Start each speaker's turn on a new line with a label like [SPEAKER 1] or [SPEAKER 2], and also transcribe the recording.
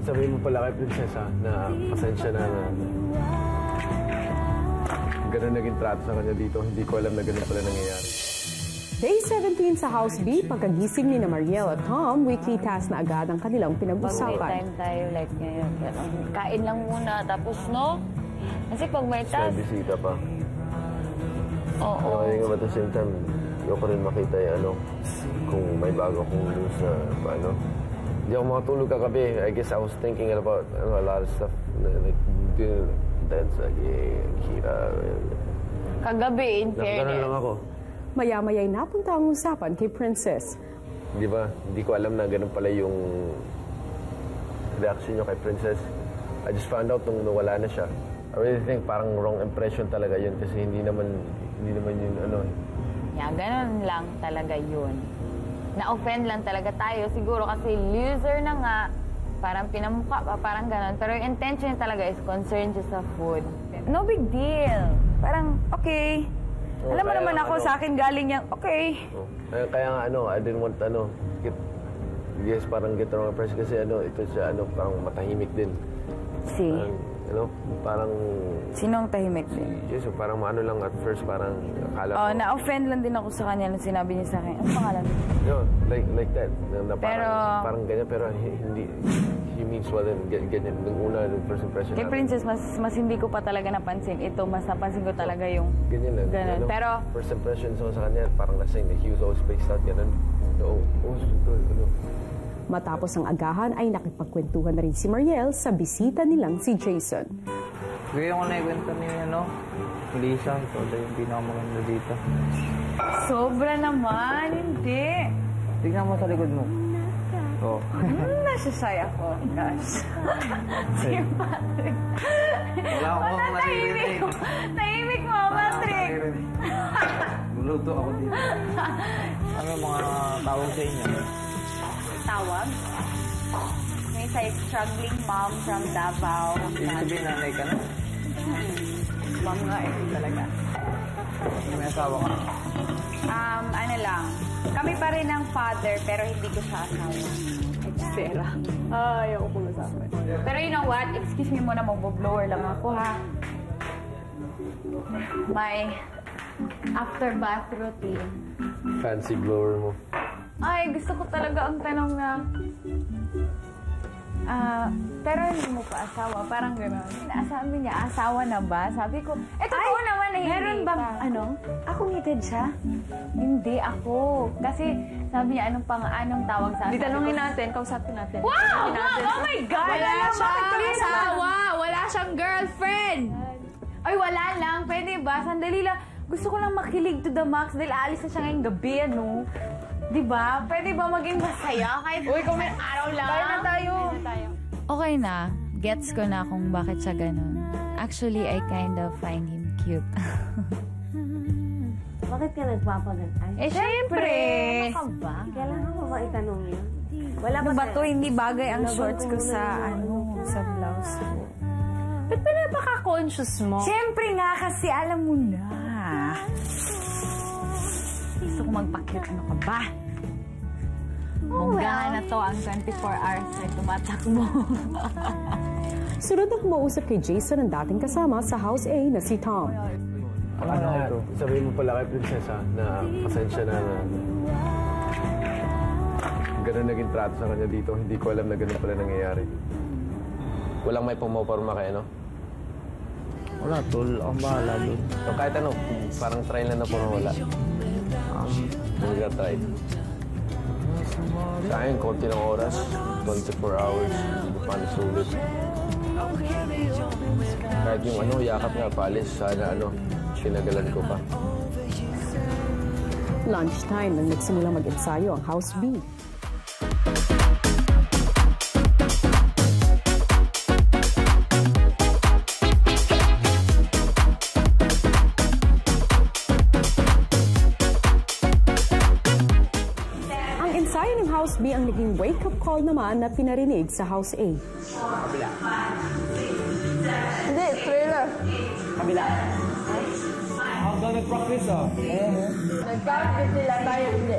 [SPEAKER 1] Sabihin mo pala kay Prinsesa na pasensya na ganun naging trato sa kanya dito. Hindi ko alam na ganun pala nangyayari.
[SPEAKER 2] Day 17 sa House B, pagkagising ni na Mariel at Tom, weekly task na agad ang kanilang pinag-usapan.
[SPEAKER 3] Pag may time tayo, like ngayon, kain lang muna, tapos no? Kasi pag may task...
[SPEAKER 1] Sa bisita pa.
[SPEAKER 3] Oo.
[SPEAKER 1] Kaya nga at the same time, ayoko rin makita yung kung may bago akong news na paano. Hindi ako makatulog kagabi. I guess I was thinking about a lot of stuff. Like, dance, Kira.
[SPEAKER 3] Kagabi, in fairness.
[SPEAKER 1] Ganun lang ako.
[SPEAKER 2] Maya-maya'y napunta ang usapan kay Princess.
[SPEAKER 1] Di ba? Hindi ko alam na ganun pala yung reaction niyo kay Princess. I just found out nung nawala na siya. I really think parang wrong impression talaga yun kasi hindi naman yun
[SPEAKER 3] Yeah, ganun lang talaga yun. Na-offend lang talaga tayo. Siguro kasi loser na nga, parang pinamukha pa, parang ganun. Pero yung intention talaga is concerned just sa food. No big deal. Parang, okay. Alam mo naman ako, sa akin galing yung, okay.
[SPEAKER 1] Kaya nga, I didn't want, parang get wrong impression kasi, ito siya, parang matahimik din.
[SPEAKER 3] See?
[SPEAKER 1] Parang...
[SPEAKER 3] Sinong tahimik din?
[SPEAKER 1] Yes, parang lang at first, parang akala ko...
[SPEAKER 3] na-offend lang din ako sa kanya nung sinabi niya sa akin. Ano pangalan?
[SPEAKER 1] Like that. Na
[SPEAKER 3] pero...
[SPEAKER 1] Parang ganyan, pero hindi... He means well, ganyan. Nung una, yung first impression
[SPEAKER 3] kay Princess, mas hindi ko pa talaga napansin. Ito, mas napansin ko talaga yung...
[SPEAKER 1] Ganyan lang.
[SPEAKER 3] Ganun. Pero...
[SPEAKER 1] First impression sa kanya, parang lasing. He was always spaced out, ganun.
[SPEAKER 2] Matapos ang agahan ay nakipagkwentuhan na rin si Mariel sa bisita nilang si Jason.
[SPEAKER 4] Kaya ko naikwento niyo, Lisa, ito yung pinakamaganda dito.
[SPEAKER 3] Sobra naman, hindi.
[SPEAKER 4] Tignan mo sa likod mo. Oo.
[SPEAKER 3] Nasasay ako. Gosh. Si Patrick.
[SPEAKER 4] Wala akong naririnig.
[SPEAKER 3] Tahimik mo, Patrick.
[SPEAKER 4] Luluto ako dito. Ano mga tawag sa inyo?
[SPEAKER 3] Tawag? May struggling mom from Davao.
[SPEAKER 4] Ibig sabihin nanay ka na?
[SPEAKER 3] Mom nga talaga.
[SPEAKER 4] May asawa ka?
[SPEAKER 3] Ano lang. Kami pa rin ang father, pero hindi ko siya asawa.
[SPEAKER 2] Sarah. Ayaw ko pong nasabi.
[SPEAKER 3] Pero you know what? Excuse me muna, mag-blower lang ako, ha? My after bath routine.
[SPEAKER 1] Fancy blower mo.
[SPEAKER 3] Ay, gusto ko talaga ang tanong na... pero hindi mo pa asawa, parang gano'n. Sabi niya, asawa na ba? Sabi ko, totoo naman na hindi.
[SPEAKER 5] Meron bang, Ako ngitid siya?
[SPEAKER 3] Hindi ako. Kasi sabi niya, anong tawag sa akin?
[SPEAKER 2] Di tanungin natin, kausapin natin.
[SPEAKER 3] Wow! Oh my God!
[SPEAKER 5] Wala siyang asawa! Wala siyang girlfriend!
[SPEAKER 3] Ay, wala lang. Pwede ba? Sandali lang. Gusto ko lang makilig to the max dahil aalis na siya ngayong gabi, Diba? Pwede ba maging masaya? Kahit kung may araw lang. Kaya na tayo.
[SPEAKER 6] Okay na. Gets ko na kung bakit siya ganun. Actually, I kind of find him cute.
[SPEAKER 5] Bakit ka nagpapaganay?
[SPEAKER 3] Siyempre!
[SPEAKER 5] Ano ka ba? Kailangan mo ba itanong yun? Wala
[SPEAKER 3] Ano ba to? Hindi bagay ang shorts ko sa, sa blouse ko.
[SPEAKER 5] Ba't ba napaka-conscious mo?
[SPEAKER 3] Siyempre nga, kasi alam mo na. Gusto ko magpa-cute. Ano ka ba? Munggahan na to ang 24 hours na tumatakbo.
[SPEAKER 2] Sunod na kumausap kay Jason ang dating kasama sa House A na si Tom.
[SPEAKER 1] Sabihin mo pala kay Prinsesa na pasensya na ganun naging trato sa kanya dito. Hindi ko alam na ganun pala nangyayari. Walang may pumaporma kayo,
[SPEAKER 4] Wala, tol. Ang bahala doon.
[SPEAKER 1] So, kahit parang try lang na puro wala. Hindi ka try. Sa akin, konti ng oras. 24 hours. Hindi pa nasulit. Kahit yung yakap nga, paalis. Sana sinagalan ko pa.
[SPEAKER 2] Lunchtime nang nagsimula mag-ensayo ang House B. House B ang naging wake-up call naman na pinarinig sa House A.
[SPEAKER 4] Kabila.
[SPEAKER 3] Hindi, trailer.
[SPEAKER 4] Kabila. Ang nag-practice,
[SPEAKER 3] Nag-practice sila tayo, hindi.